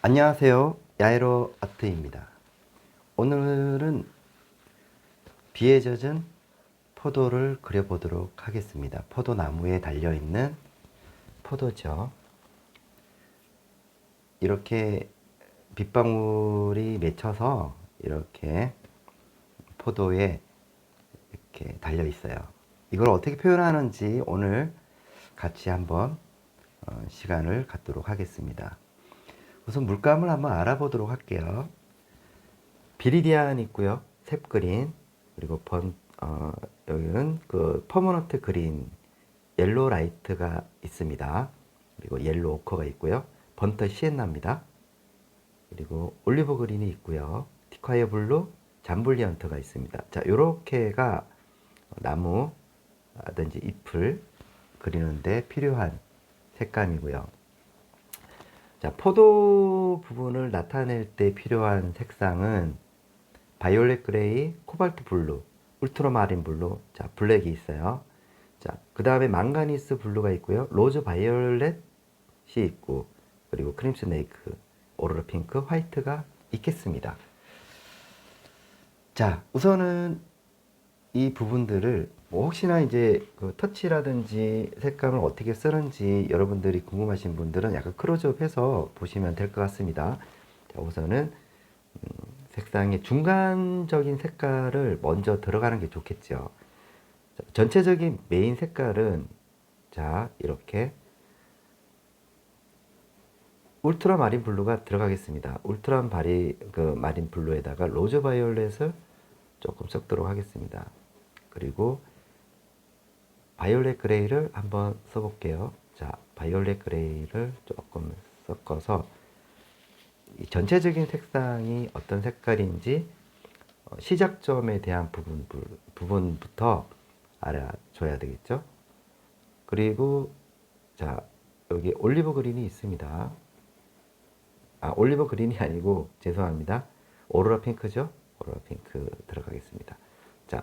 안녕하세요. 야에로 아트입니다. 오늘은 비에 젖은 포도를 그려보도록 하겠습니다. 포도나무에 달려있는 포도죠. 이렇게 빗방울이 맺혀서 이렇게 포도에 이렇게 달려있어요. 이걸 어떻게 표현하는지 오늘 같이 한번 시간을 갖도록 하겠습니다. 우선 물감을 한번 알아보도록 할게요. 비리디안 있고요. 셉그린, 그리고 여기는 그 퍼머넌트 그린, 옐로우 라이트가 있습니다. 그리고 옐로우 오커가 있고요. 번터 시엔나입니다. 그리고 올리브 그린이 있고요. 티콰이어 블루, 잠블리언트가 있습니다. 자, 요렇게가 나무라든지 잎을 그리는데 필요한 색감이고요. 자, 포도 부분을 나타낼 때 필요한 색상은 바이올렛 그레이, 코발트 블루, 울트라마린 블루, 자, 블랙이 있어요. 자, 그 다음에 망가니스 블루가 있고요. 로즈 바이올렛이 있고, 그리고 크림슨 레이크, 오로라 핑크, 화이트가 있겠습니다. 자, 우선은 이 부분들을 혹시나 이제 그 터치라든지 색감을 어떻게 쓰는지 여러분들이 궁금하신 분들은 약간 클로즈업 해서 보시면 될 것 같습니다. 자, 우선은 색상의 중간적인 색깔을 먼저 들어가는 게 좋겠죠. 자, 전체적인 메인 색깔은 자, 이렇게 울트라 마린 블루가 들어가겠습니다. 울트라 마린 블루에다가 로즈 바이올렛을 조금 섞도록 하겠습니다. 그리고 바이올렛 그레이를 한번 써볼게요. 자, 바이올렛 그레이를 조금 섞어서 이 전체적인 색상이 어떤 색깔인지 시작점에 대한 부분부터 알아줘야 되겠죠. 그리고 자, 여기 올리브 그린이 있습니다. 아, 올리브 그린이 아니고 죄송합니다. 오로라 핑크죠. 오로라 핑크 들어가겠습니다. 자,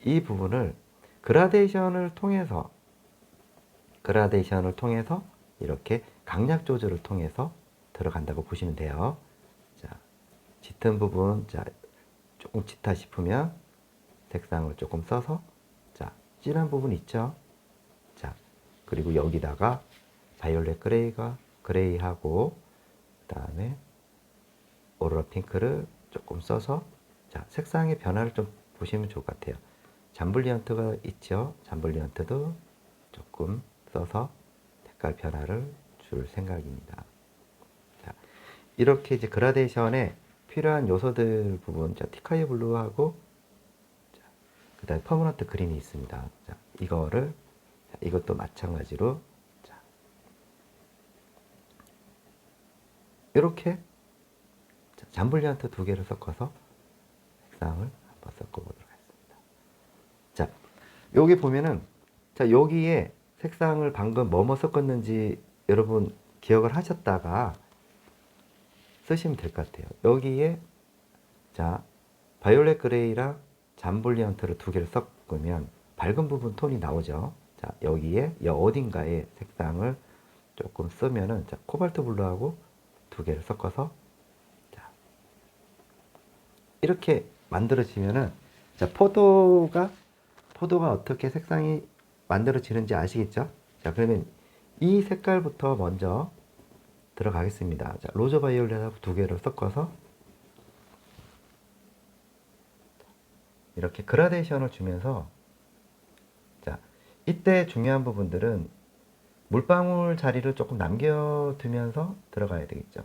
이 부분을 그라데이션을 통해서 이렇게 강약 조절을 통해서 들어간다고 보시면 돼요. 자, 짙은 부분, 자, 조금 짙다 싶으면 색상을 조금 써서, 자, 진한 부분 있죠? 자, 그리고 여기다가 바이올렛 그레이하고, 그 다음에 오로라 핑크를 조금 써서, 자, 색상의 변화를 좀 보시면 좋을 것 같아요. 잠블리언트가 있죠? 잠블리언트도 조금 써서 색깔 변화를 줄 생각입니다. 자, 이렇게 이제 그라데이션에 필요한 요소들 부분, 자, 티카이어 블루하고, 그 다음에 퍼머넌트 그린이 있습니다. 자, 이거를, 자, 이것도 마찬가지로, 자, 이렇게 잠블리언트 두 개를 섞어서 색상을 한번 섞어보도록 하겠습니다. 자, 여기 보면은, 자, 여기에 색상을 방금 뭐뭐 섞었는지 여러분 기억을 하셨다가 쓰시면 될 것 같아요. 여기에 자, 바이올렛 그레이랑 잠블리언트를 두 개를 섞으면 밝은 부분 톤이 나오죠. 자, 여기에 어딘가에 색상을 조금 쓰면은, 자, 코발트 블루하고 두 개를 섞어서, 자, 이렇게 만들어지면은, 자, 포도가 어떻게 색상이 만들어지는지 아시겠죠? 자, 그러면 이 색깔부터 먼저 들어가겠습니다. 자, 로즈 바이올렛하고 두 개를 섞어서 이렇게 그라데이션을 주면서, 자, 이때 중요한 부분들은 물방울 자리를 조금 남겨두면서 들어가야 되겠죠.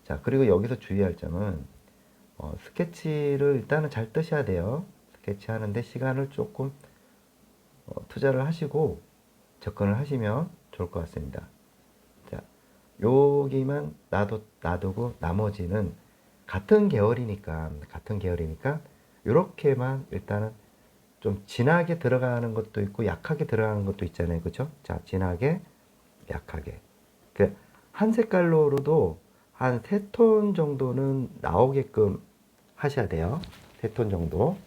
자, 그리고 여기서 주의할 점은 스케치를 일단은 잘 뜨셔야 돼요. 스케치 하는데 시간을 조금 투자를 하시고 접근을 하시면 좋을 것 같습니다. 자, 여기만 놔두고 나머지는 같은 계열이니까 이렇게만 일단은 좀 진하게 들어가는 것도 있고 약하게 들어가는 것도 있잖아요. 그죠? 자, 진하게, 약하게. 한 색깔로도 한 3톤 정도는 나오게끔 하셔야 돼요. 3톤 정도.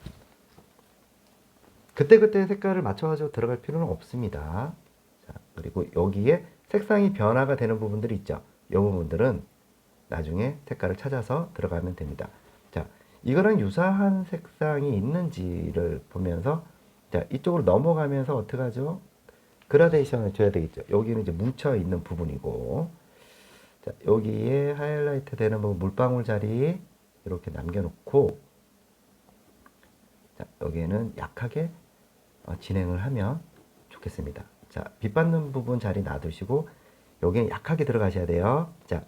그때그때 색깔을 맞춰가지고 들어갈 필요는 없습니다. 자, 그리고 여기에 색상이 변화가 되는 부분들이 있죠. 이 부분들은 나중에 색깔을 찾아서 들어가면 됩니다. 자, 이거랑 유사한 색상이 있는지를 보면서 자, 이쪽으로 넘어가면서 어떻게 하죠? 그라데이션을 줘야 되겠죠. 여기는 이제 뭉쳐 있는 부분이고, 자, 여기에 하이라이트 되는 부분 물방울 자리 이렇게 남겨놓고, 자, 여기에는 약하게 진행을 하면 좋겠습니다. 자, 빛 받는 부분 자리 놔두시고, 여기는 약하게 들어가셔야 돼요. 자,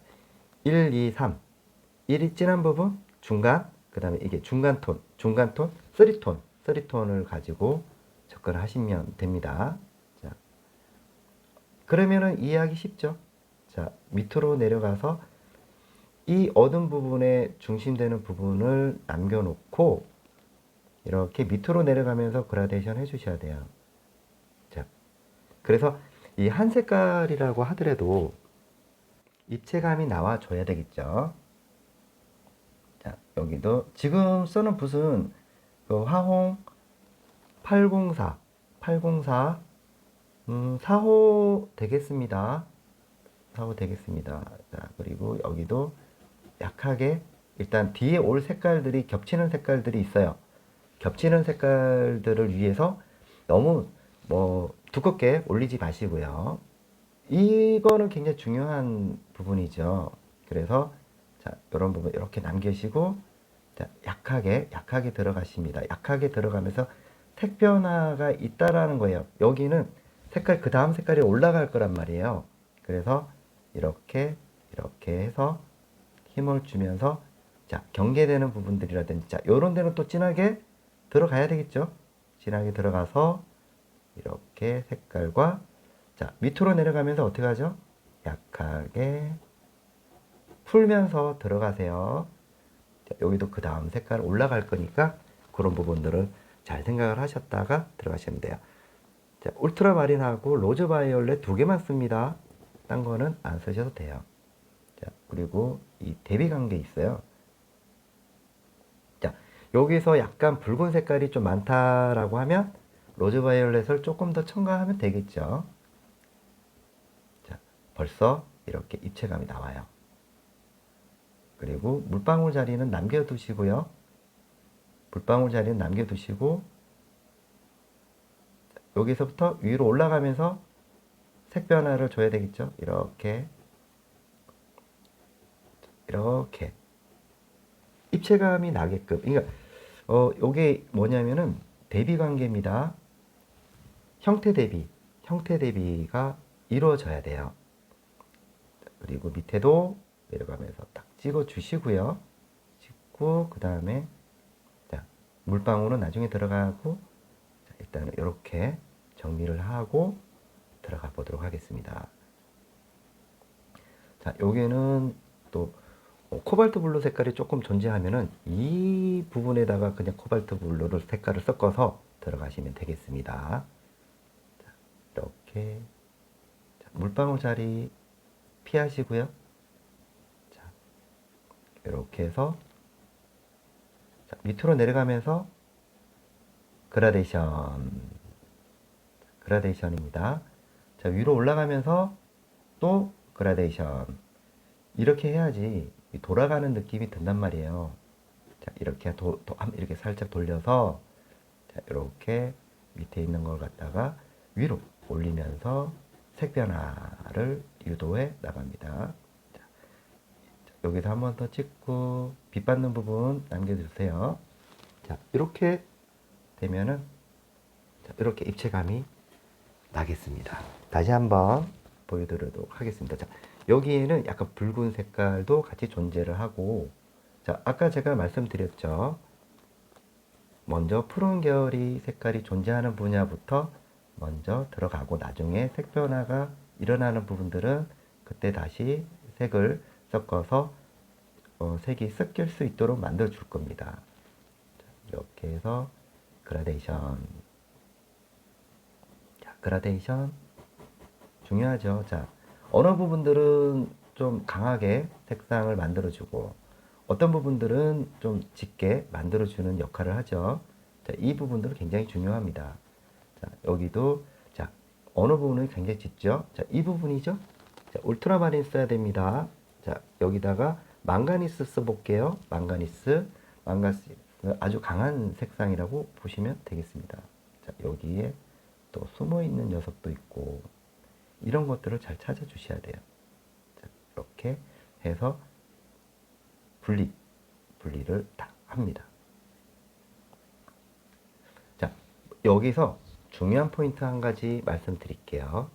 1, 2, 3. 1이 진한 부분, 중간, 그 다음에 이게 중간톤, 3톤을 가지고 접근을 하시면 됩니다. 자, 그러면은 이해하기 쉽죠? 자, 밑으로 내려가서 이 어두운 부분에 중심되는 부분을 남겨놓고 이렇게 밑으로 내려가면서 그라데이션 해주셔야 돼요. 자, 그래서 이 한 색깔이라고 하더라도 입체감이 나와줘야 되겠죠. 자, 여기도 지금 쓰는 붓은 그 화홍 804, 4호 되겠습니다. 4호 되겠습니다. 자, 그리고 여기도 약하게 일단 뒤에 올 색깔들이 겹치는 색깔들이 있어요. 겹치는 색깔들을 위해서 너무 뭐 두껍게 올리지 마시고요. 이거는 굉장히 중요한 부분이죠. 그래서 자, 이런 부분 이렇게 남기시고 자, 약하게 들어가십니다. 약하게 들어가면서 색 변화가 있다라는 거예요. 여기는 색깔 그 다음 색깔이 올라갈 거란 말이에요. 그래서 이렇게 해서 힘을 주면서 자, 경계되는 부분들이라든지 자, 요런 데는 또 진하게 들어가야 되겠죠. 진하게 들어가서 이렇게 색깔과 자, 밑으로 내려가면서 어떻게 하죠? 약하게 풀면서 들어가세요. 자, 여기도 그 다음 색깔 올라갈 거니까 그런 부분들을 잘 생각을 하셨다가 들어가시면 돼요. 자, 울트라마린하고 로즈 바이올렛 두 개만 씁니다. 딴 거는 안 쓰셔도 돼요. 자, 그리고 이 대비 관계 있어요. 자, 여기서 약간 붉은 색깔이 좀 많다라고 하면 로즈 바이올렛을 조금 더 첨가하면 되겠죠. 자, 벌써 이렇게 입체감이 나와요. 그리고 물방울 자리는 남겨두시고요. 물방울 자리는 남겨두시고 여기서부터 위로 올라가면서 색 변화를 줘야 되겠죠. 이렇게 입체감이 나게끔. 그러니까 요게 뭐냐면은 대비 관계입니다. 형태 대비가 이루어져야 돼요. 그리고 밑에도 내려가면서 딱 찍어 주시고요. 찍고 그 다음에 물방울은 나중에 들어가고 자, 일단은 이렇게 정리를 하고 들어가 보도록 하겠습니다. 자, 여기는 또 코발트 블루 색깔이 조금 존재하면은 이 부분에다가 그냥 코발트 블루를 색깔을 섞어서 들어가시면 되겠습니다. 자, 이렇게 자, 물방울 자리 피하시고요. 자, 이렇게 해서 자, 밑으로 내려가면서 그라데이션입니다. 자, 위로 올라가면서 또 그라데이션. 이렇게 해야지 돌아가는 느낌이 든단 말이에요. 자, 이렇게 이렇게 살짝 돌려서 자, 이렇게 밑에 있는 걸 갖다가 위로 올리면서 색 변화를 유도해 나갑니다. 자, 여기서 한 번 더 찍고 빛 받는 부분 남겨주세요. 자, 이렇게 되면은 자, 이렇게 입체감이 나겠습니다. 다시 한번 보여드리도록 하겠습니다. 자, 여기에는 약간 붉은 색깔도 같이 존재를 하고 자, 아까 제가 말씀드렸죠. 먼저 푸른 계열이 색깔이 존재하는 분야부터 먼저 들어가고 나중에 색 변화가 일어나는 부분들은 그때 다시 색을 섞어서 색이 섞일 수 있도록 만들어 줄 겁니다. 자, 이렇게 해서 그라데이션. 자, 그라데이션 중요하죠. 자, 어느 부분들은 좀 강하게 색상을 만들어주고 어떤 부분들은 좀 짙게 만들어주는 역할을 하죠. 자, 이 부분들은 굉장히 중요합니다. 자, 여기도 자, 어느 부분은 굉장히 짙죠. 자, 이 부분이죠. 자, 울트라마린 써야 됩니다. 자, 여기다가 망가니스 써볼게요. 망가니스 아주 강한 색상이라고 보시면 되겠습니다. 자, 여기에 또 숨어있는 녀석도 있고 이런 것들을 잘 찾아주셔야 돼요. 자, 이렇게 해서 분리를 다 합니다. 자, 여기서 중요한 포인트 한 가지 말씀드릴게요.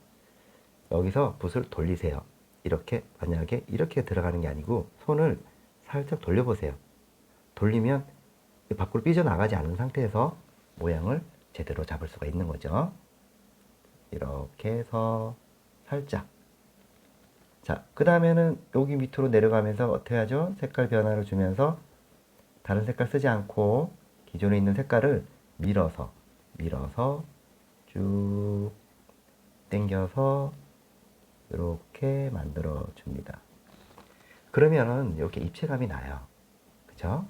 여기서 붓을 돌리세요. 이렇게 만약에 이렇게 들어가는 게 아니고 손을 살짝 돌려보세요. 돌리면 밖으로 삐져나가지 않은 상태에서 모양을 제대로 잡을 수가 있는 거죠. 이렇게 해서 살짝. 자, 그 다음에는 여기 밑으로 내려가면서 어떻게 하죠? 색깔 변화를 주면서 다른 색깔 쓰지 않고 기존에 있는 색깔을 밀어서 쭉 당겨서 이렇게 만들어 줍니다. 그러면은 이렇게 입체감이 나요. 그죠?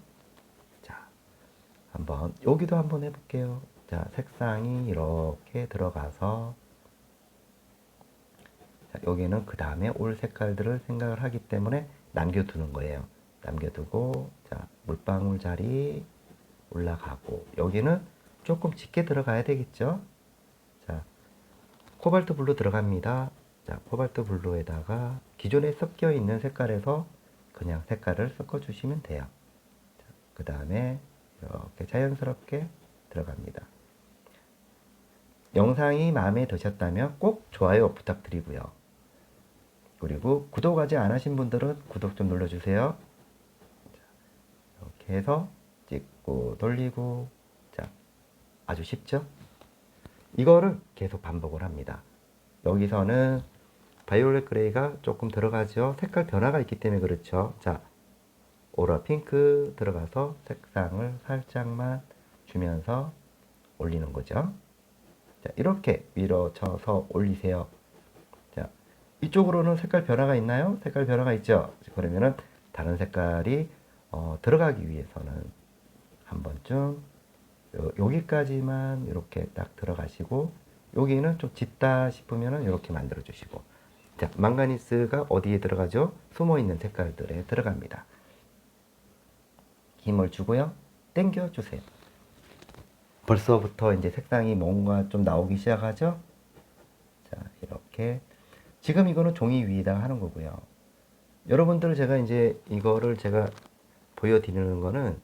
자, 여기도 한번 해볼게요. 자, 색상이 이렇게 들어가서 자, 여기는 그 다음에 올 색깔들을 생각을 하기 때문에 남겨두는 거예요. 남겨두고 자, 물방울 자리 올라가고 여기는 조금 짙게 들어가야 되겠죠. 자, 코발트 블루 들어갑니다. 자, 코발트 블루에다가 기존에 섞여 있는 색깔에서 그냥 색깔을 섞어 주시면 돼요. 그 다음에 이렇게 자연스럽게 들어갑니다. 영상이 마음에 드셨다면 꼭 좋아요 부탁드리고요. 그리고 구독하지 않으신 분들은 구독 좀 눌러주세요. 이렇게 해서 찍고 돌리고 자, 아주 쉽죠? 이거를 계속 반복을 합니다. 여기서는 바이올렛 그레이가 조금 들어가죠. 색깔 변화가 있기 때문에 그렇죠. 자, 오라 핑크 들어가서 색상을 살짝만 주면서 올리는 거죠. 자, 이렇게 밀어쳐서 올리세요. 자, 이쪽으로는 색깔 변화가 있나요? 색깔 변화가 있죠. 그러면은 다른 색깔이 들어가기 위해서는 한 번쯤 여기까지만 이렇게 딱 들어가시고 여기는 좀 짙다 싶으면은 이렇게 만들어 주시고 자, 망가니스가 어디에 들어가죠? 숨어 있는 색깔들에 들어갑니다. 힘을 주고요. 당겨 주세요. 벌써부터 이제 색상이 뭔가 좀 나오기 시작하죠? 자, 이렇게 지금 이거는 종이 위에다가 하는 거고요. 여러분들 제가 이제 이거를 제가 보여드리는 거는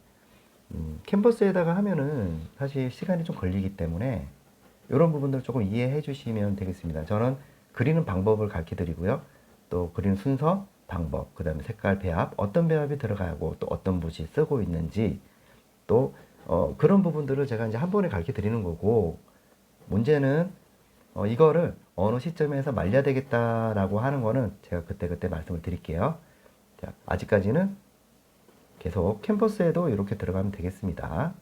캔버스에다가 하면은 사실 시간이 좀 걸리기 때문에 이런 부분들 조금 이해해 주시면 되겠습니다. 저는 그리는 방법을 가르쳐 드리고요. 또 그리는 순서, 방법, 그 다음에 색깔 배합, 어떤 배합이 들어가고 또 어떤 붓이 쓰고 있는지 또 그런 부분들을 제가 이제 한 번에 가르쳐 드리는 거고 문제는 이거를 어느 시점에서 말려야 되겠다라고 하는 거는 제가 그때 말씀을 드릴게요. 자, 아직까지는 계속 캔버스에도 이렇게 들어가면 되겠습니다.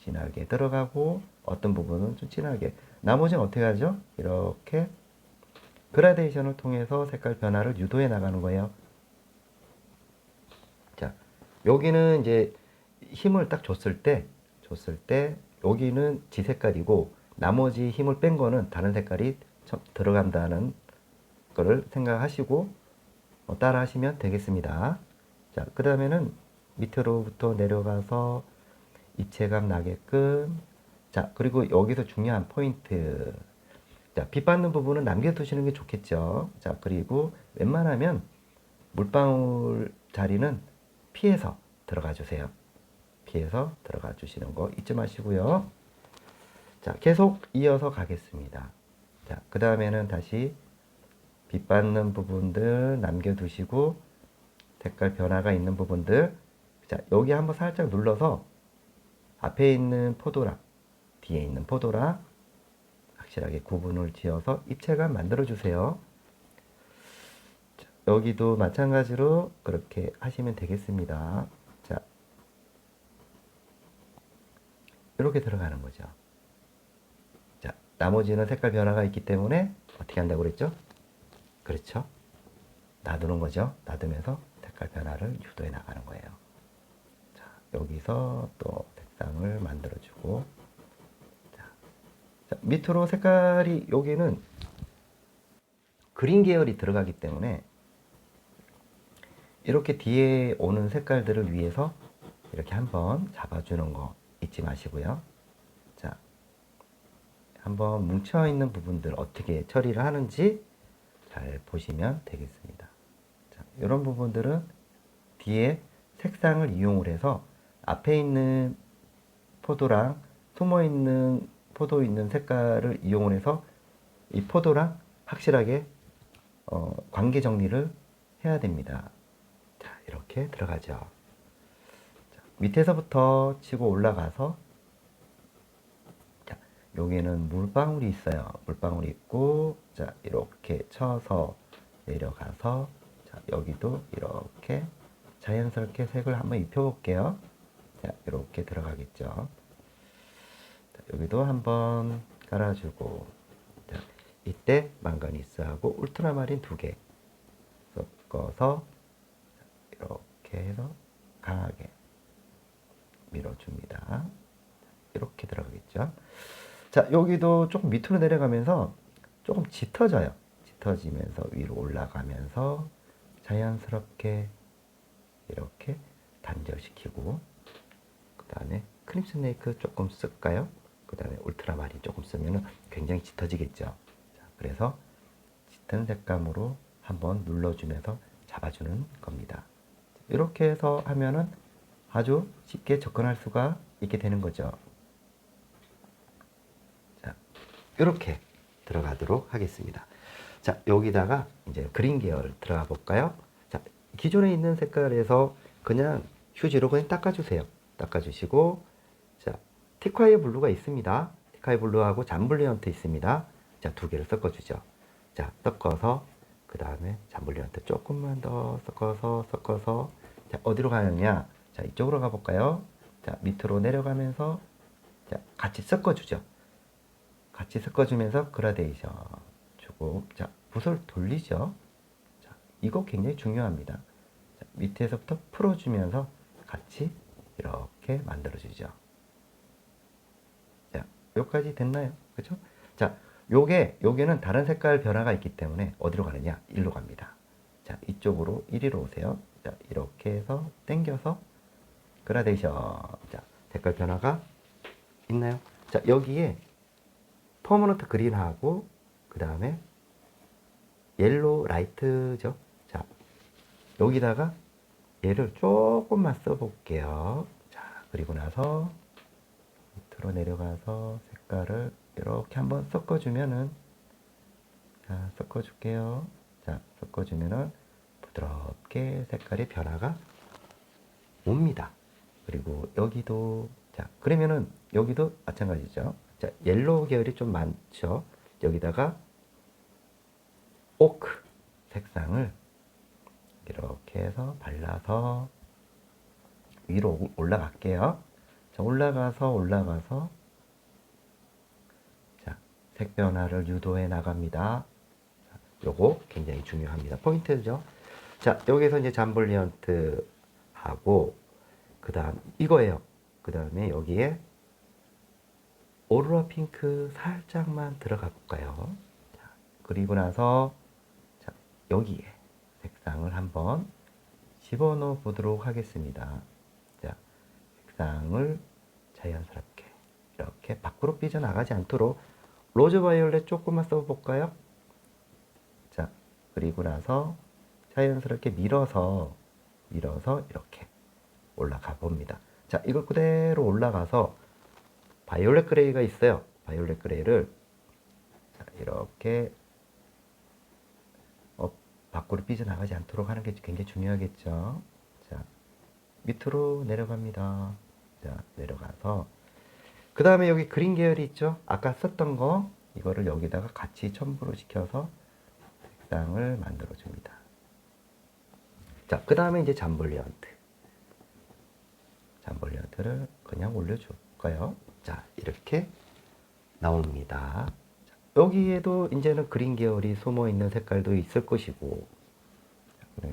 진하게 들어가고 어떤 부분은 좀 진하게 나머지는 어떻게 하죠? 이렇게 그라데이션을 통해서 색깔 변화를 유도해 나가는 거예요. 자, 여기는 이제 힘을 딱 줬을 때 여기는 지 색깔이고 나머지 힘을 뺀 거는 다른 색깔이 들어간다는 거를 생각하시고 따라 하시면 되겠습니다. 자, 그 다음에는 밑으로부터 내려가서 입체감 나게끔 자, 그리고 여기서 중요한 포인트 자, 빛 받는 부분은 남겨두시는 게 좋겠죠. 자, 그리고 웬만하면 물방울 자리는 피해서 들어가 주세요. 피해서 들어가 주시는 거 잊지 마시고요. 자, 계속 이어서 가겠습니다. 자, 그 다음에는 다시 빛 받는 부분들 남겨두시고 색깔 변화가 있는 부분들 자, 여기 한번 살짝 눌러서 앞에 있는 포도락 뒤에 있는 포도락 확실하게 구분을 지어서 입체감 만들어 주세요. 자, 여기도 마찬가지로 그렇게 하시면 되겠습니다. 자, 이렇게 들어가는 거죠. 자, 나머지는 색깔 변화가 있기 때문에 어떻게 한다고 그랬죠? 그렇죠? 놔두는 거죠. 놔두면서 색깔 변화를 유도해 나가는 거예요. 자, 여기서 또 색상을 만들어 주고 자, 밑으로 색깔이 여기는 그린 계열이 들어가기 때문에 이렇게 뒤에 오는 색깔들을 위해서 이렇게 한번 잡아주는 거 잊지 마시고요. 자, 한번 뭉쳐있는 부분들 어떻게 처리를 하는지 잘 보시면 되겠습니다. 자, 이런 부분들은 뒤에 색상을 이용을 해서 앞에 있는 포도랑 숨어있는 포도 있는 색깔을 이용을 해서 이 포도랑 확실하게 관계 정리를 해야 됩니다. 자, 이렇게 들어가죠. 자, 밑에서부터 치고 올라가서 자, 여기는 물방울이 있어요. 물방울이 있고 자, 이렇게 쳐서 내려가서 자, 여기도 이렇게 자연스럽게 색을 한번 입혀볼게요. 자, 이렇게 들어가겠죠. 자, 여기도 한번 깔아주고 자, 이때 망가니스하고 울트라마린 2개 섞어서 이렇게 해서 강하게 밀어줍니다. 이렇게 들어가겠죠. 자, 여기도 조금 밑으로 내려가면서 조금 짙어져요. 짙어지면서 위로 올라가면서 자연스럽게 이렇게 단절시키고 그 다음에 크림슨 레이크 조금 쓸까요? 그 다음에 울트라마린 조금 쓰면 굉장히 짙어지겠죠. 자, 그래서 짙은 색감으로 한번 눌러주면서 잡아주는 겁니다. 이렇게 해서 하면은 아주 쉽게 접근할 수가 있게 되는 거죠. 자, 이렇게 들어가도록 하겠습니다. 자, 여기다가 이제 그린 계열 들어가 볼까요? 자, 기존에 있는 색깔에서 그냥 휴지로 그냥 닦아주세요. 닦아주시고, 자, 티콰이어 블루가 있습니다. 티콰이어 블루하고 잠블리언트 있습니다. 자, 2개를 섞어주죠. 자, 섞어서, 그 다음에 잠블리언트 조금만 더 섞어서, 자, 어디로 가느냐? 자, 이쪽으로 가볼까요? 자, 밑으로 내려가면서, 자, 같이 섞어주죠. 같이 섞어주면서 그라데이션 주고, 자, 붓을 돌리죠. 자, 이거 굉장히 중요합니다. 자, 밑에서부터 풀어주면서 같이 이렇게 만들어주죠. 자, 여기까지 됐나요? 그렇죠? 자, 요게는 다른 색깔 변화가 있기 때문에 어디로 가느냐? 일로 갑니다. 자, 이쪽으로 이리로 오세요. 자, 이렇게 해서 당겨서 그라데이션. 자, 색깔 변화가 있나요? 자, 여기에 퍼머넌트 그린하고 그 다음에 옐로우 라이트죠. 자, 여기다가 얘를 조금만 써볼게요. 자, 그리고 나서 밑으로 내려가서 색깔을 이렇게 한번 섞어주면은 자, 섞어줄게요. 자, 섞어주면은 부드럽게 색깔의 변화가 옵니다. 그리고 여기도 자, 그러면은 여기도 마찬가지죠. 자, 옐로우 계열이 좀 많죠. 여기다가 오크 색상을 이렇게 해서 발라서 위로 올라갈게요. 자, 올라가서 자, 색 변화를 유도해 나갑니다. 자, 요거 굉장히 중요합니다. 포인트죠. 자, 여기서 이제 잠블리언트 하고 그 다음 이거예요. 그 다음에 여기에 오로라 핑크 살짝만 들어가 볼까요? 자, 그리고 나서 자, 여기에 색상을 한번 집어넣어 보도록 하겠습니다. 자, 색상을 자연스럽게 이렇게 밖으로 삐져나가지 않도록 로즈 바이올렛 조금만 써볼까요? 자, 그리고 나서 자연스럽게 밀어서 이렇게 올라가 봅니다. 자, 이걸 그대로 올라가서 바이올렛 그레이가 있어요. 바이올렛 그레이를 자, 이렇게 밖으로 삐져나가지 않도록 하는 게 굉장히 중요하겠죠. 자, 밑으로 내려갑니다. 자, 내려가서 그 다음에 여기 그린 계열이 있죠. 아까 썼던 거 이거를 여기다가 같이 첨부를 시켜서 색상을 만들어 줍니다. 자, 그 다음에 이제 잠블리언트를 그냥 올려줄까요? 자, 이렇게 나옵니다. 자, 여기에도 이제는 그린 계열이 숨어 있는 색깔도 있을 것이고,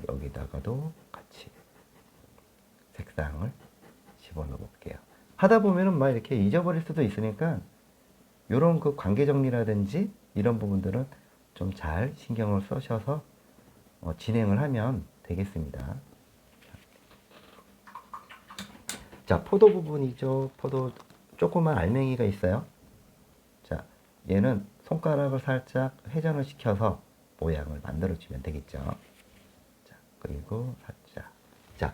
여기다가도 같이 색상을 집어넣어 볼게요. 하다 보면은 막 이렇게 잊어버릴 수도 있으니까, 이런 그 관계 정리라든지 이런 부분들은 좀 잘 신경을 써셔서 진행을 하면 되겠습니다. 자, 포도 부분이죠. 포도 조그만 알맹이가 있어요. 자, 얘는 손가락을 살짝 회전을 시켜서 모양을 만들어주면 되겠죠. 자, 그리고 살짝. 자,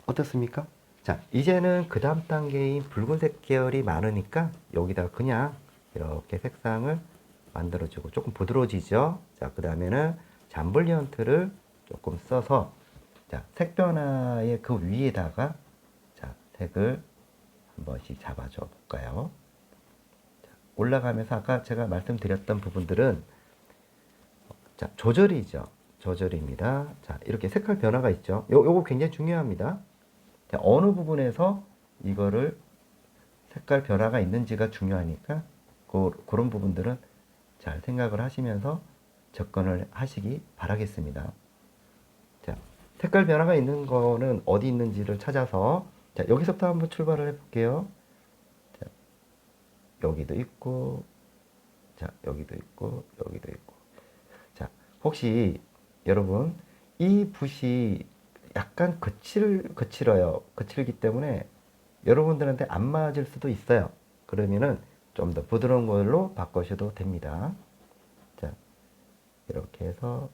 어떻습니까? 자, 이제는 그 다음 단계인 붉은색 계열이 많으니까 여기다가 그냥 이렇게 색상을 만들어주고 조금 부드러워지죠. 자, 그 다음에는 잠블리언트를 조금 써서 자, 색 변화의 그 위에다가 자, 색을 한 번씩 잡아줘 볼까요? 자, 올라가면서 아까 제가 말씀드렸던 부분들은 자, 조절이죠. 조절입니다. 자, 이렇게 색깔 변화가 있죠. 요거 굉장히 중요합니다. 자, 어느 부분에서 이거를 색깔 변화가 있는지가 중요하니까 그런 부분들은 잘 생각을 하시면서 접근을 하시기 바라겠습니다. 자, 색깔 변화가 있는 거는 어디 있는지를 찾아서 자, 여기서부터 한번 출발을 해 볼게요. 자, 여기도 있고 자, 여기도 있고 여기도 있고 자, 혹시 여러분 이 붓이 약간 거칠어요. 거칠기 때문에 여러분들한테 안 맞을 수도 있어요. 그러면은 좀 더 부드러운 걸로 바꾸셔도 됩니다. 자, 이렇게 해서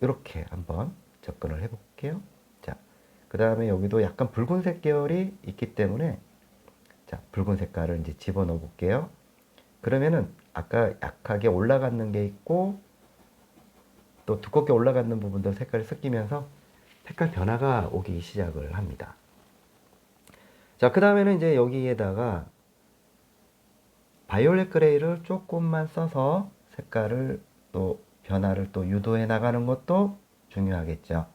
이렇게 한번 접근을 해 볼게요. 자, 그 다음에 여기도 약간 붉은색 계열이 있기 때문에 자, 붉은 색깔을 이제 집어넣어 볼게요. 그러면은 아까 약하게 올라가는 게 있고 또 두껍게 올라가는 부분도 색깔이 섞이면서 색깔 변화가 오기 시작을 합니다. 자, 그 다음에는 이제 여기에다가 바이올렛 그레이를 조금만 써서 색깔을 또 변화를 또 유도해 나가는 것도 중요하겠죠. 자,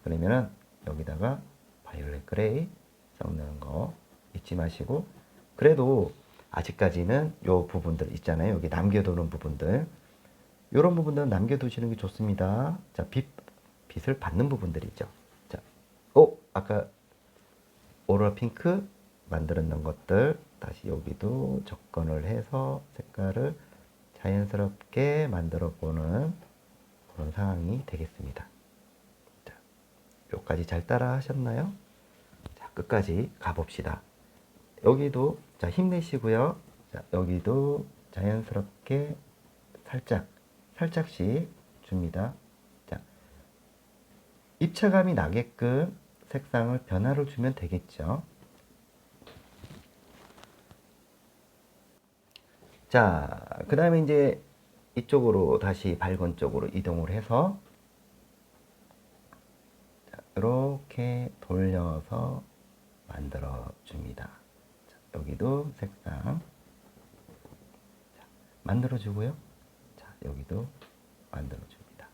그러면은 여기다가 바이올렛 그레이 섞는 거 잊지 마시고 그래도 아직까지는 요 부분들 있잖아요. 여기 남겨두는 부분들 이런 부분들은 남겨두시는 게 좋습니다. 자, 빛을 받는 부분들이죠. 자, 아까 오로라 핑크 만들어 놓은 것들 다시 여기도 접근을 해서 색깔을 자연스럽게 만들어 보는 그런 상황이 되겠습니다. 자, 여기까지 잘 따라 하셨나요? 자, 끝까지 가봅시다. 여기도 자, 힘내시고요. 자, 여기도 자연스럽게 살짝씩 줍니다. 자, 입체감이 나게끔 색상을 변화를 주면 되겠죠. 자, 그 다음에 이제 이쪽으로 다시 밝은 쪽으로 이동을 해서 자, 이렇게 돌려서 만들어 줍니다. 자, 여기도 색상 자, 만들어 주고요. 자, 여기도 만들어 줍니다.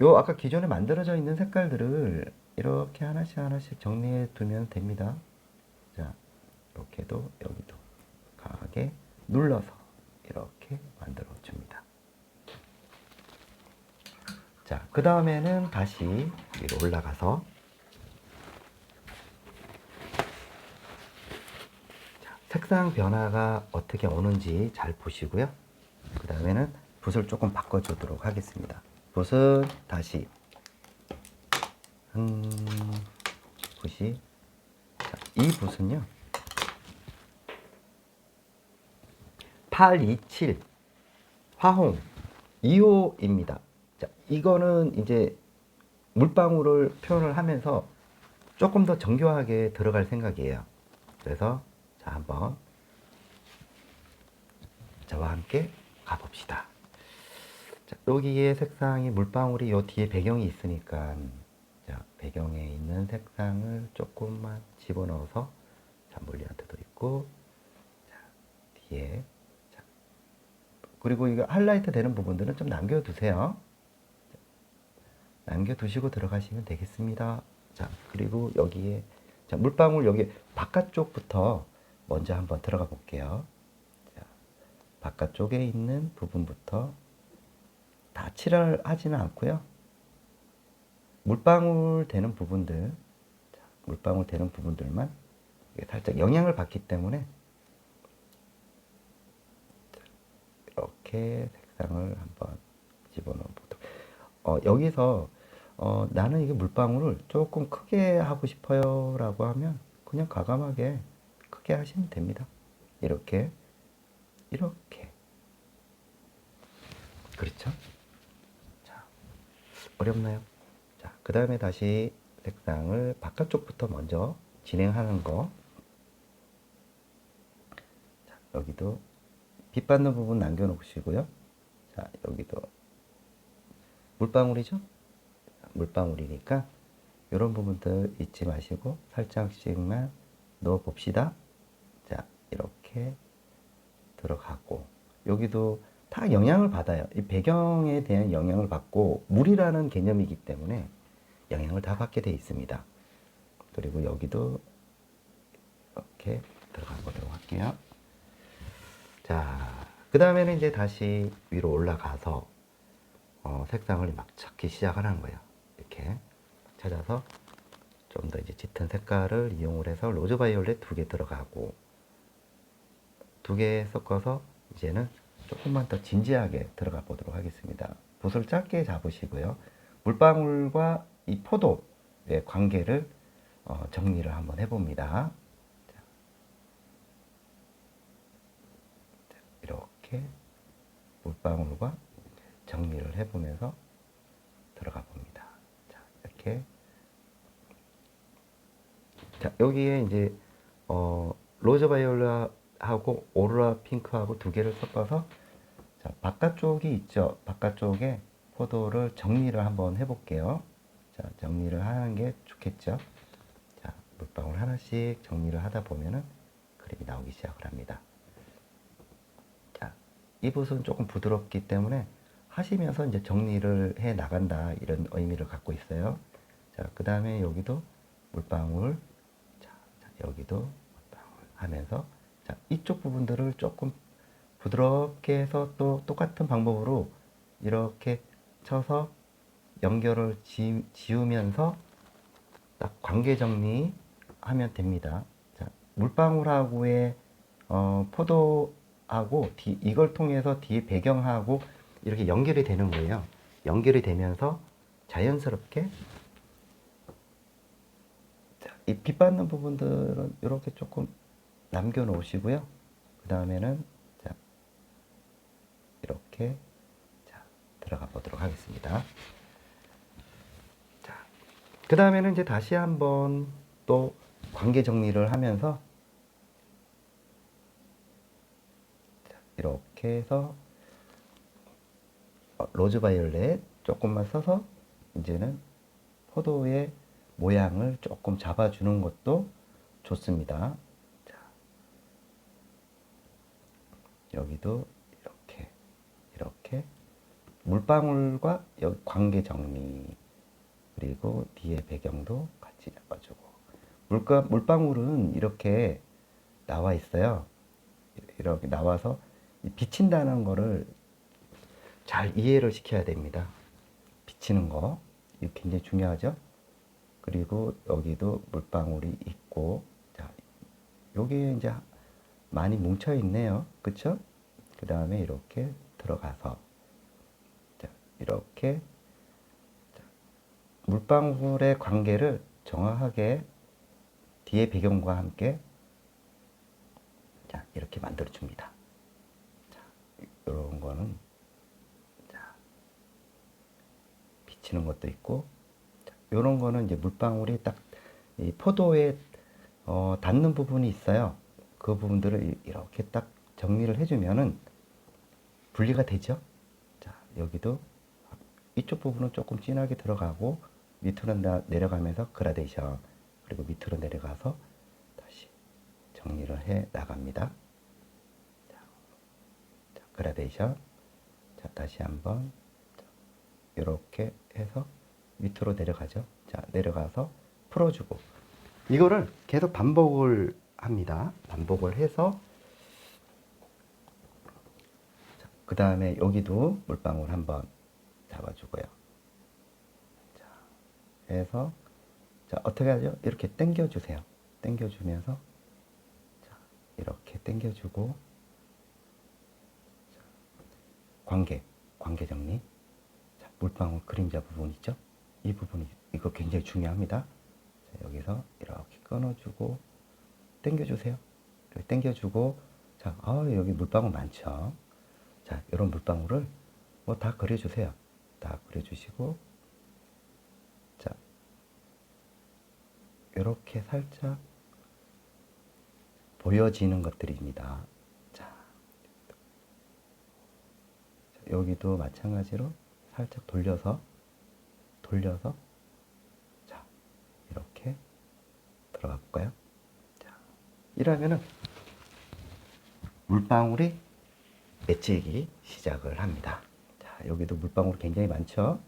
요 아까 기존에 만들어져 있는 색깔들을 이렇게 하나씩 정리해 두면 됩니다. 자, 이렇게도 여기도 강하게 눌러서 이렇게 만들어 줍니다. 자, 그 다음에는 다시 위로 올라가서 자, 색상 변화가 어떻게 오는지 잘 보시고요. 그 다음에는 붓을 조금 바꿔주도록 하겠습니다. 붓은 다시 붓이 자, 이 붓은요 827 화홍 2호입니다. 자, 이거는 이제 물방울을 표현을 하면서 조금 더 정교하게 들어갈 생각이에요. 그래서 자, 한번 저와 함께 가봅시다. 자, 여기에 색상이 물방울이 요 뒤에 배경이 있으니까 자, 배경에 있는 색상을 조금만 집어넣어서 잠블리한테도 있고 자, 뒤에 자, 그리고 이거 하이라이트 되는 부분들은 좀 남겨두세요. 남겨두시고 들어가시면 되겠습니다. 자, 그리고 여기에 자, 물방울 여기 바깥쪽부터 먼저 한번 들어가 볼게요. 자, 바깥쪽에 있는 부분부터 다 칠을 하지는 않고요. 물방울 되는 부분들, 자, 물방울 되는 부분들만 살짝 영향을 받기 때문에 이렇게 색상을 한번 집어넣어 보도록. 여기서 나는 이게 물방울을 조금 크게 하고 싶어요 라고 하면 그냥 과감하게 크게 하시면 됩니다. 이렇게 이렇게. 그렇죠? 자, 어렵나요? 자, 그 다음에 다시 색상을 바깥쪽부터 먼저 진행하는 거. 자, 여기도 빛 받는 부분 남겨놓으시고요. 자, 여기도 물방울이죠? 물방울이니까 이런 부분들 잊지 마시고 살짝씩만 넣어 봅시다. 자, 이렇게 들어가고 여기도 다 영향을 받아요. 이 배경에 대한 영향을 받고 물이라는 개념이기 때문에 영향을 다 받게 되어 있습니다. 그리고 여기도 이렇게 들어가 보도록 할게요. 자, 그 다음에는 이제 다시 위로 올라가서 색상을 막 찾기 시작하는 거예요. 이렇게 찾아서 좀 더 이제 짙은 색깔을 이용을 해서 로즈 바이올렛 2개 들어가고 2개 섞어서 이제는 조금만 더 진지하게 들어가 보도록 하겠습니다. 붓을 짧게 잡으시고요. 물방울과 이 포도의 관계를 정리를 한번 해봅니다. 자, 이렇게 물방울과 정리를 해보면서 들어가 봅니다. 자, 이렇게. 자, 여기에 이제 로즈 바이올렛하고 오로라 핑크하고 2개를 섞어서 자, 바깥쪽이 있죠. 바깥쪽에 포도를 정리를 한번 해볼게요. 자, 정리를 하는 게 좋겠죠. 자, 물방울 하나씩 정리를 하다 보면은 그림이 나오기 시작을 합니다. 자, 이 붓은 조금 부드럽기 때문에 하시면서 이제 정리를 해 나간다 이런 의미를 갖고 있어요. 자, 그 다음에 여기도 물방울, 자, 여기도 물방울 하면서 자, 이쪽 부분들을 조금 부드럽게 해서 또 똑같은 방법으로 이렇게 쳐서 연결을 지우면서 딱 관계 정리하면 됩니다. 자, 물방울하고의 포도하고 이걸 통해서 뒤에 배경하고 이렇게 연결이 되는 거예요. 연결이 되면서 자연스럽게 이 빛 받는 부분들은 이렇게 조금 남겨 놓으시고요. 그 다음에는 자, 이렇게 자, 들어가 보도록 하겠습니다. 자, 그 다음에는 이제 다시 한번 또 관계 정리를 하면서 자, 이렇게 해서 로즈 바이올렛 조금만 써서 이제는 포도의 모양을 조금 잡아주는 것도 좋습니다. 자, 여기도 이렇게 물방울과 여기 관계 정리 그리고 뒤에 배경도 같이 잡아주고 물방울은 이렇게 나와 있어요. 이렇게 나와서 비친다는 거를 잘 이해를 시켜야 됩니다. 비치는 거 이거 굉장히 중요하죠. 그리고 여기도 물방울이 있고 자, 여기에 이제 많이 뭉쳐 있네요. 그쵸? 그 다음에 이렇게 들어가서 자, 이렇게 자, 물방울의 관계를 정확하게 뒤에 배경과 함께 자, 이렇게 만들어 줍니다. 자, 이런 거는 자, 비치는 것도 있고 자, 이런 거는 이제 물방울이 딱 이 포도에 닿는 부분이 있어요. 그 부분들을 이렇게 딱 정리를 해주면은 분리가 되죠. 자, 여기도 이쪽 부분은 조금 진하게 들어가고 밑으로 내려가면서 그라데이션 그리고 밑으로 내려가서 다시 정리를 해 나갑니다. 자, 그라데이션 자, 다시 한번 이렇게 해서 밑으로 내려가죠. 자, 내려가서 풀어주고 이거를 계속 반복을 합니다. 반복을 해서 그 다음에 여기도 물방울 한번 잡아주고요. 자, 해서 자, 어떻게 하죠? 이렇게 당겨주세요. 당겨주면서 자, 이렇게 당겨주고 관계 정리 자, 물방울 그림자 부분 있죠? 이 부분이 이거 굉장히 중요합니다. 자, 여기서 이렇게 끊어주고 당겨주세요. 이렇게 당겨주고 자, 여기 물방울 많죠. 자, 이런 물방울을 뭐 다 그려주세요. 다 그려주시고 자, 이렇게 살짝 보여지는 것들입니다. 자, 여기도 마찬가지로 살짝 돌려서 자, 이렇게 들어가 볼까요? 자, 이러면은 물방울이 맺히기 시작을 합니다. 자, 여기도 물방울이 굉장히 많죠?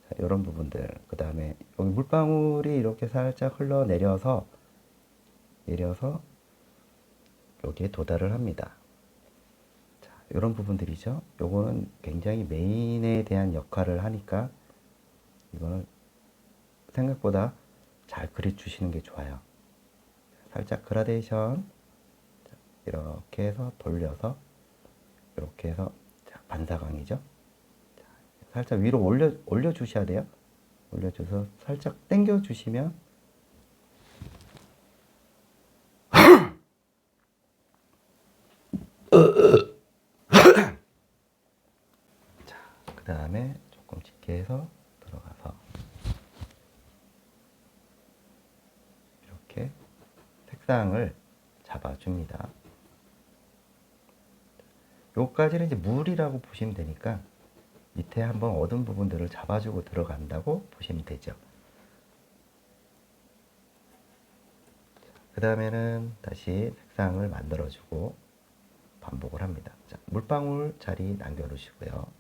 자, 이런 부분들, 그 다음에 여기 물방울이 이렇게 살짝 흘러내려서 여기에 도달을 합니다. 자, 이런 부분들이죠. 요거는 굉장히 메인에 대한 역할을 하니까 이거는 생각보다 잘 그려주시는 게 좋아요. 살짝 그라데이션 이렇게 해서 돌려서 이렇게 해서 반사광이죠. 살짝 위로 올려 주셔야 돼요. 올려줘서 살짝 당겨 주시면 자, 그 다음에 조금 짙게 해서 들어가서 이렇게 색상을 잡아줍니다. 요까지는 이제 물이라고 보시면 되니까 밑에 한번 어두운 부분들을 잡아주고 들어간다고 보시면 되죠. 그 다음에는 다시 색상을 만들어주고 반복을 합니다. 자, 물방울 자리 남겨놓으시고요.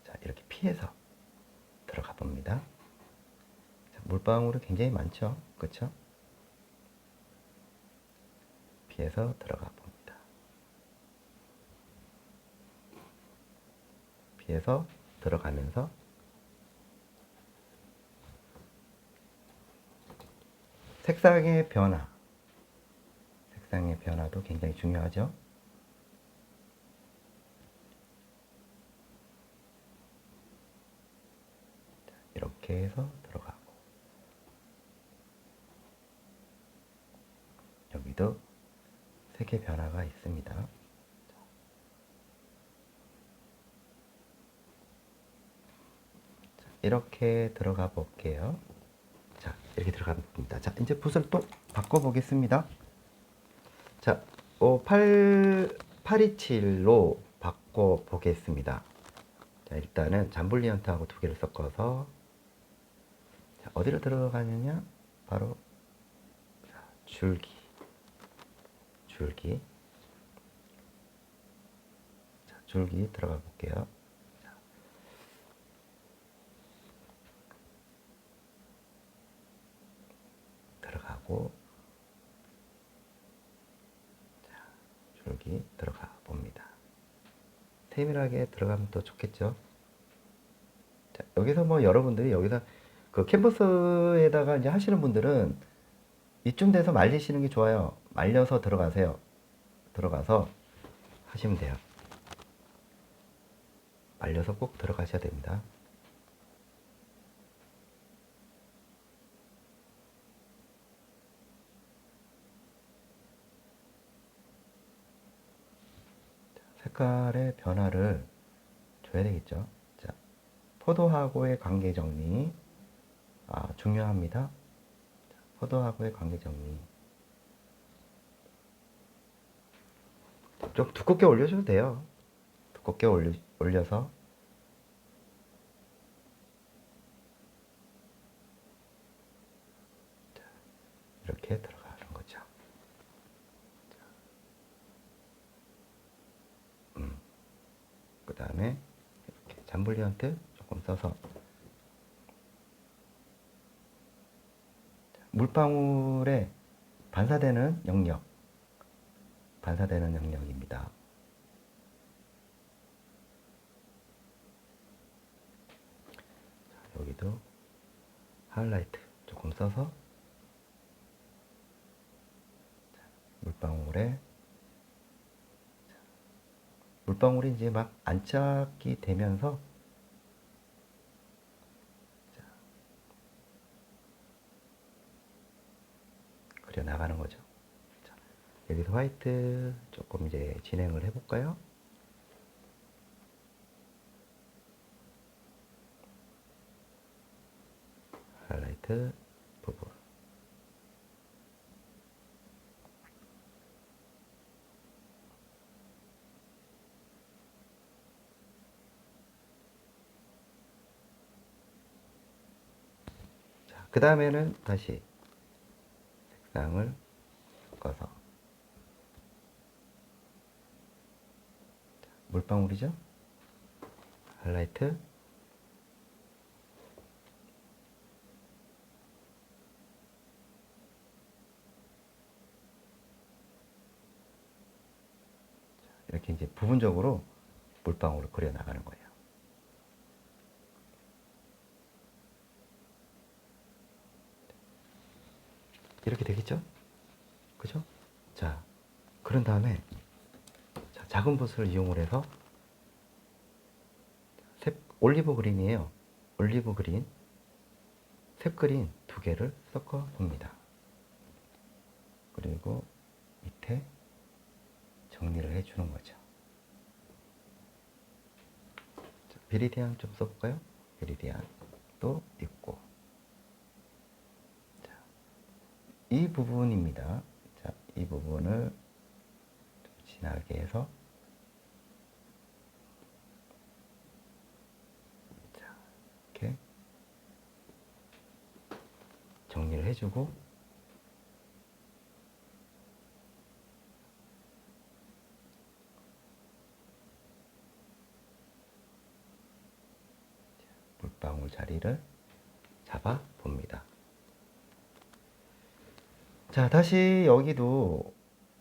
자, 이렇게 피해서 들어가 봅니다. 자, 물방울이 굉장히 많죠? 그렇죠? 피해서 들어가 봅니다. 피해서 들어가면서 색상의 변화도 굉장히 중요하죠. 자, 이렇게 해서 들어가고 여기도 색의 변화가 있습니다. 자, 이렇게 들어가 볼게요. 자, 이렇게 들어갑니다. 자, 이제 붓을 또 바꿔 보겠습니다. 자, 827로 바꿔 보겠습니다. 자, 일단은 잠블리언트하고 두 개를 섞어서 자, 어디로 들어가느냐? 바로 자, 줄기. 자, 줄기 들어가 볼게요. 자, 들어가고 자, 줄기 들어가 봅니다. 세밀하게 들어가면 더 좋겠죠. 자, 여기서 뭐 여러분들이 여기서 그 캔버스에다가 이제 하시는 분들은 이쯤 돼서 말리시는 게 좋아요. 말려서 들어가세요. 들어가서 하시면 돼요. 말려서 꼭 들어가셔야 됩니다. 색깔의 변화를 줘야 되겠죠. 자, 포도하고의 관계 정리 중요합니다. 자, 포도하고의 관계 정리 좀 두껍게 올려줘도 돼요. 두껍게 올려서 자, 이렇게 들어가는 거죠. 그 다음에 이렇게 잠블리언트 조금 써서 물방울에 반사되는 영역입니다. 자, 여기도 하이라이트 조금 써서 물방울이 이제 막 안짝이 되면서 그려 나가는 거죠. 자, 여기서 화이트 조금 이제 진행을 해볼까요? 하이라이트 부분. 자, 그 다음에는 다시 색상을 섞어서 물방울이죠? 하이라이트 이렇게 이제 부분적으로 물방울을 그려 나가는 거예요. 이렇게 되겠죠? 그죠? 자, 그런 다음에 작은 붓을 이용을 해서 올리브 그린이에요. 올리브 그린 색 그린 2개를 섞어 봅니다. 그리고 밑에 정리를 해주는 거죠. 자, 베리디안 좀 써볼까요? 베리디안도 있고, 자, 이 부분입니다. 자, 이 부분을 좀 진하게 해서 자, 이렇게 정리를 해주고, 물방울 자리를 잡아 봅니다. 자, 다시 여기도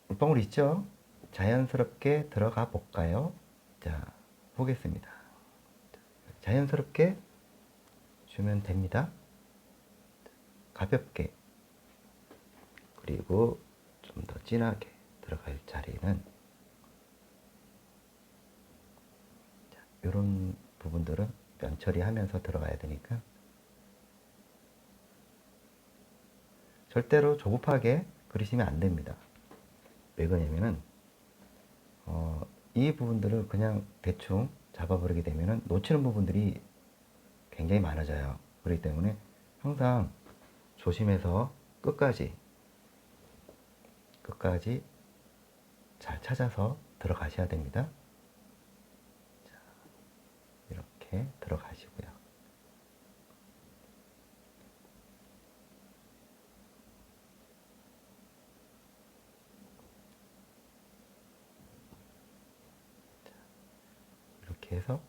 물방울 있죠? 자연스럽게 들어가 볼까요? 자, 보겠습니다. 자연스럽게 주면 됩니다. 가볍게, 그리고 좀 더 진하게 들어갈 자리는 이런 부분들은 면 처리하면서 들어가야 되니까 절대로 조급하게 그리시면 안 됩니다. 왜 그러냐면은 이 부분들을 그냥 대충 잡아버리게 되면은 놓치는 부분들이 굉장히 많아져요. 그렇기 때문에 항상 조심해서 끝까지 잘 찾아서 들어가셔야 됩니다. 자, 이렇게 들어가시고요. 이렇게 해서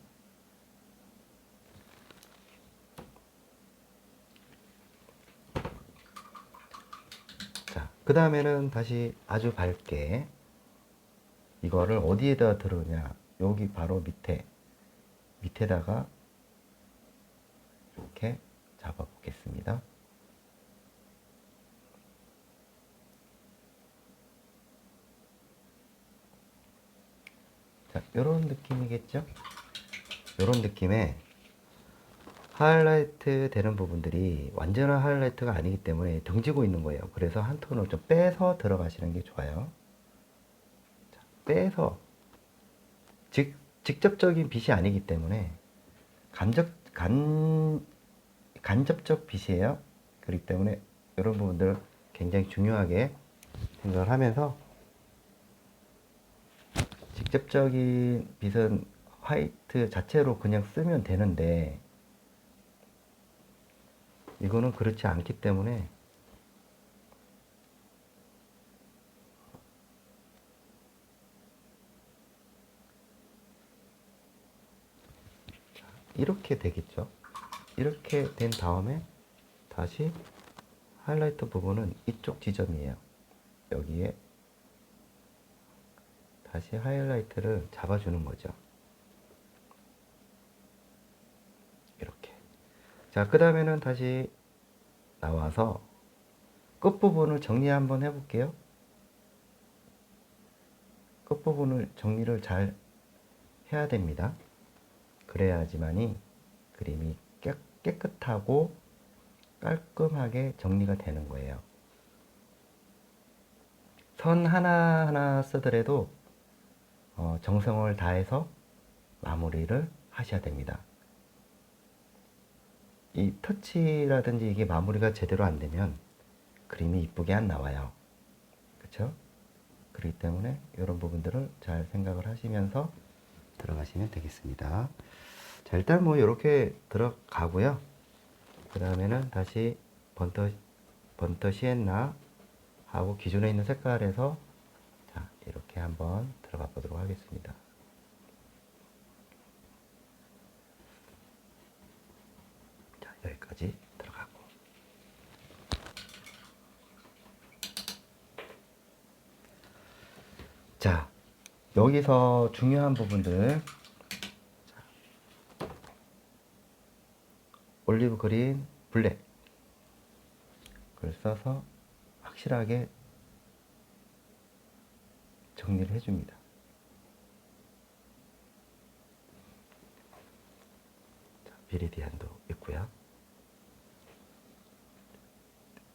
자, 그 다음에는 다시 아주 밝게 이거를 어디에다 들으냐, 여기 바로 밑에다가 이렇게 잡아 보겠습니다. 자, 이런 느낌이겠죠? 이런 느낌의 하이라이트 되는 부분들이 완전한 하이라이트가 아니기 때문에 등지고 있는 거예요. 그래서 한 톤을 좀 빼서 들어가시는 게 좋아요. 자, 빼서 직접적인 빛이 아니기 때문에 간접적 빛이에요. 그렇기 때문에 이런 부분들 굉장히 중요하게 생각을 하면서 직접적인 빛은 화이트 자체로 그냥 쓰면 되는데 이거는 그렇지 않기 때문에 이렇게 되겠죠. 이렇게 된 다음에 다시 하이라이트 부분은 이쪽 지점이에요. 여기에 다시 하이라이트를 잡아주는 거죠. 이렇게. 자, 그 다음에는 다시 나와서 끝부분을 정리 한번 해볼게요. 끝부분을 정리를 잘 해야 됩니다. 그래야지만이 그림이 깨끗하고 깔끔하게 정리가 되는 거예요. 선 하나하나 쓰더라도 정성을 다해서 마무리를 하셔야 됩니다. 이 터치라든지 이게 마무리가 제대로 안 되면 그림이 이쁘게 안 나와요. 그렇죠? 그렇기 때문에 이런 부분들을 잘 생각을 하시면서 들어가시면 되겠습니다. 자, 일단 뭐 이렇게 들어가고요. 그 다음에는 다시 번터 시엔나 하고 기존에 있는 색깔에서 자, 이렇게 한번 들어가 보도록 하겠습니다. 자, 여기까지 들어가고. 자, 여기서 중요한 부분들. 자, 올리브 그린, 블랙. 그걸 써서 확실하게 정리를 해줍니다. 자, 비리디안도 있고요.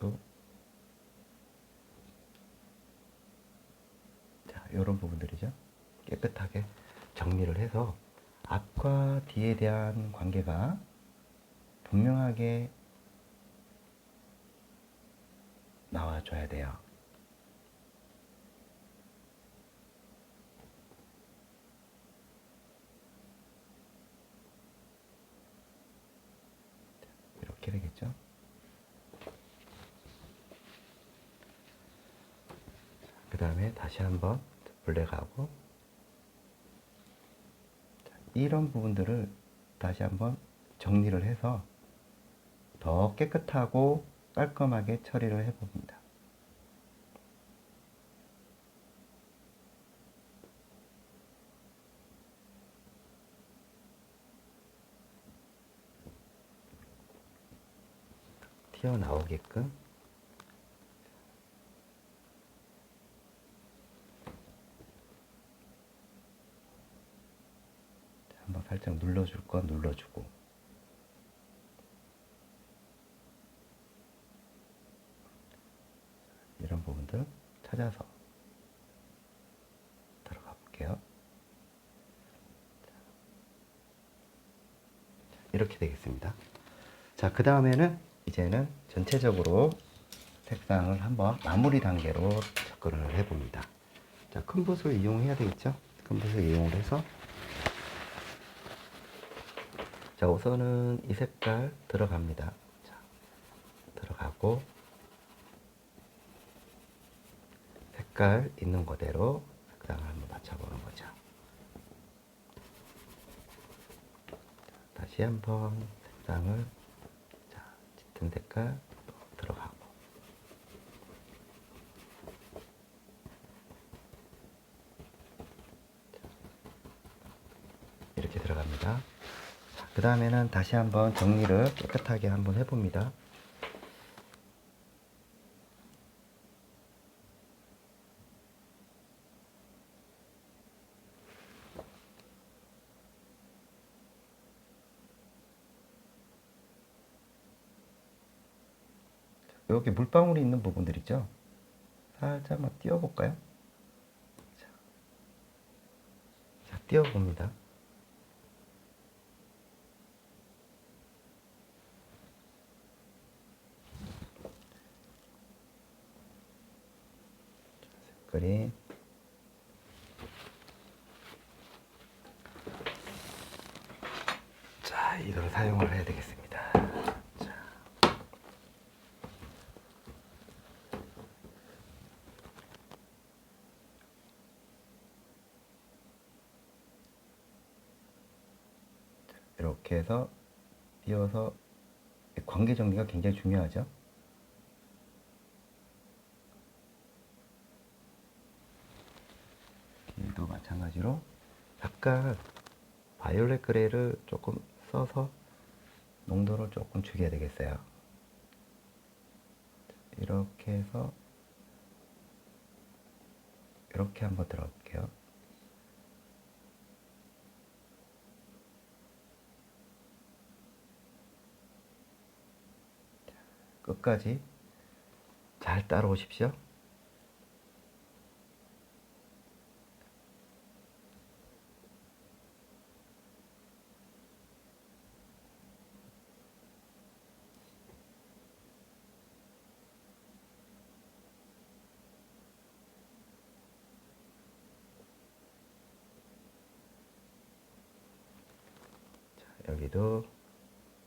또 자, 이런 부분들이죠. 깨끗하게 정리를 해서 앞과 뒤에 대한 관계가 분명하게 나와줘야 돼요. 이렇게 되겠죠. 그 다음에 다시 한번 블랙하고 이런 부분들을 다시 한번 정리를 해서 더 깨끗하고 깔끔하게 처리를 해봅니다. 튀어나오게끔 한번 살짝 눌러줄 건 눌러주고 이런 부분들 찾아서 들어가 볼게요. 이렇게 되겠습니다. 자, 그 다음에는 이제는 전체적으로 색상을 한번 마무리 단계로 접근을 해봅니다. 자, 큰 붓을 이용해야 되겠죠? 큰 붓을 이용을 해서 자, 우선은 이 색깔 들어갑니다. 자, 들어가고 색깔 있는 그대로 색상을 한번 맞춰보는 거죠. 자, 다시 한번 색상을 자, 짙은 색깔 또 들어가고 자, 이렇게 들어갑니다. 그 다음에는 다시 한번 정리를 깨끗하게 한번 해봅니다. 여기 물방울이 있는 부분들 있죠? 살짝만 띄워볼까요? 자, 띄워봅니다. 색깔이 자, 이걸 사용을 해야 되겠습니다. 자. 이렇게 해서 띄워서 관계 정리가 굉장히 중요하죠. 길도 마찬가지로 약간 바이올렛 그레이를 조금 써서 농도를 조금 죽여야 되겠어요. 이렇게 해서 이렇게 한번 들어볼게요. 끝까지 잘 따라오십시오. 자, 여기도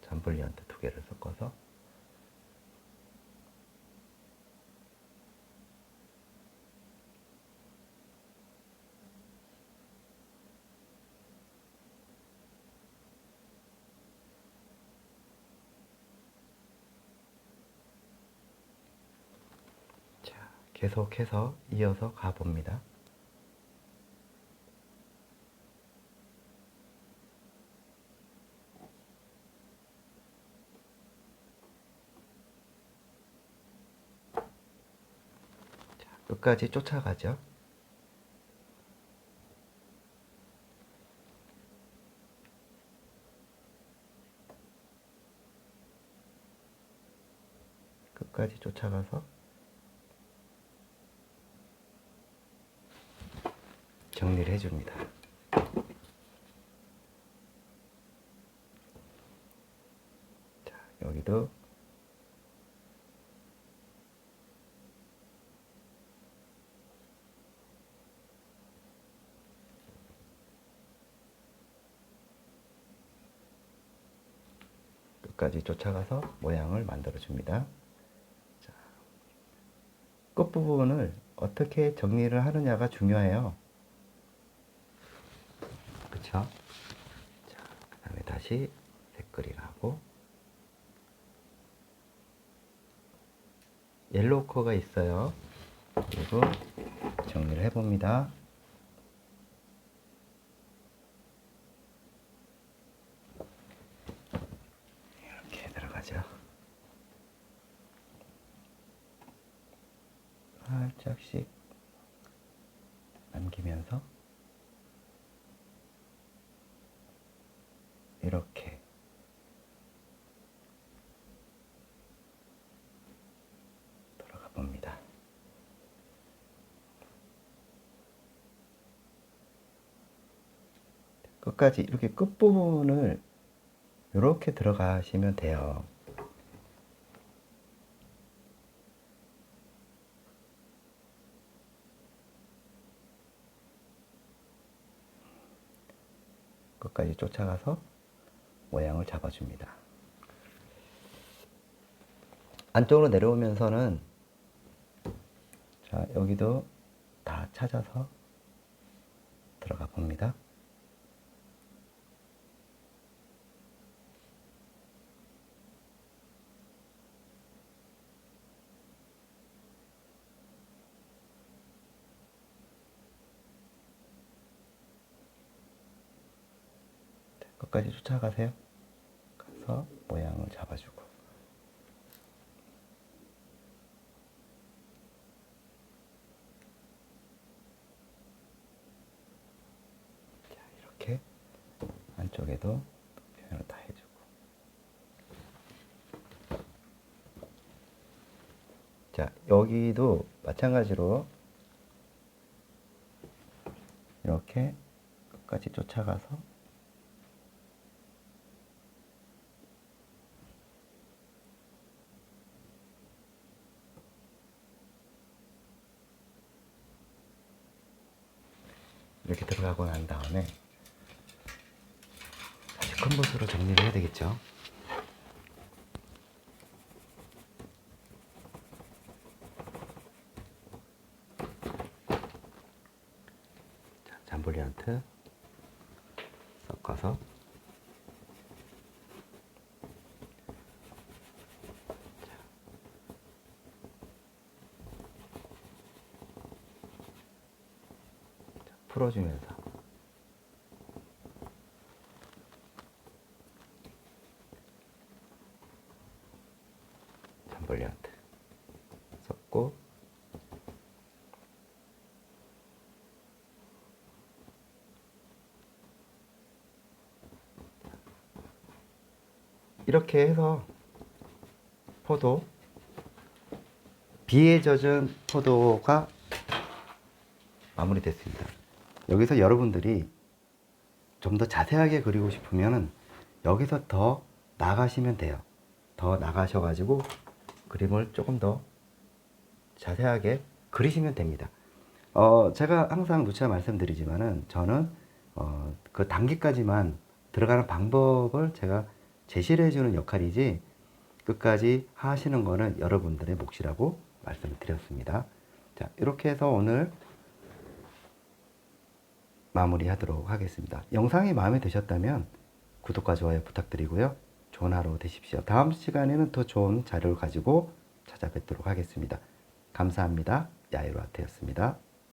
잠블리언트 2개를 섞어서 계속해서 이어서 가봅니다. 자, 끝까지 쫓아가죠. 끝까지 쫓아가서 정리를 해줍니다. 자, 여기도 끝까지 쫓아가서 모양을 만들어 줍니다. 자, 끝부분을 어떻게 정리를 하느냐가 중요해요. 그쵸? 자, 그 다음에 다시 색그릴 하고 옐로우 코가 있어요. 그리고 정리를 해봅니다. 이렇게 들어가죠. 살짝씩 남기면서 이렇게 돌아가 봅니다. 끝까지 이렇게 끝부분을 이렇게 들어가시면 돼요. 끝까지 쫓아가서 모양을 잡아줍니다. 안쪽으로 내려오면서는 자, 여기도 다 찾아서 들어가 봅니다. 끝까지 쫓아가세요. 가서 모양을 잡아주고 자, 이렇게 안쪽에도 표현을 다 해주고 자, 여기도 마찬가지로 이렇게 끝까지 쫓아가서 이렇게 들어가고 난 다음에 다시 컨버스로 정리를 해야 되겠죠. 자, 잠블리언트 섞어서 풀어주면서 잠블리언트 섞고 이렇게 해서 포도 비에 젖은 포도가 마무리됐습니다. 여기서 여러분들이 좀 더 자세하게 그리고 싶으면은 여기서 더 나가시면 돼요. 더 나가셔가지고 그림을 조금 더 자세하게 그리시면 됩니다. 제가 항상 누차 말씀드리지만은 저는 그 단계까지만 들어가는 방법을 제가 제시를 해주는 역할이지 끝까지 하시는 거는 여러분들의 몫이라고 말씀을 드렸습니다. 자, 이렇게 해서 오늘 마무리하도록 하겠습니다. 영상이 마음에 드셨다면 구독과 좋아요 부탁드리고요. 좋은 하루 되십시오. 다음 시간에는 더 좋은 자료를 가지고 찾아뵙도록 하겠습니다. 감사합니다. 야이로아트였습니다.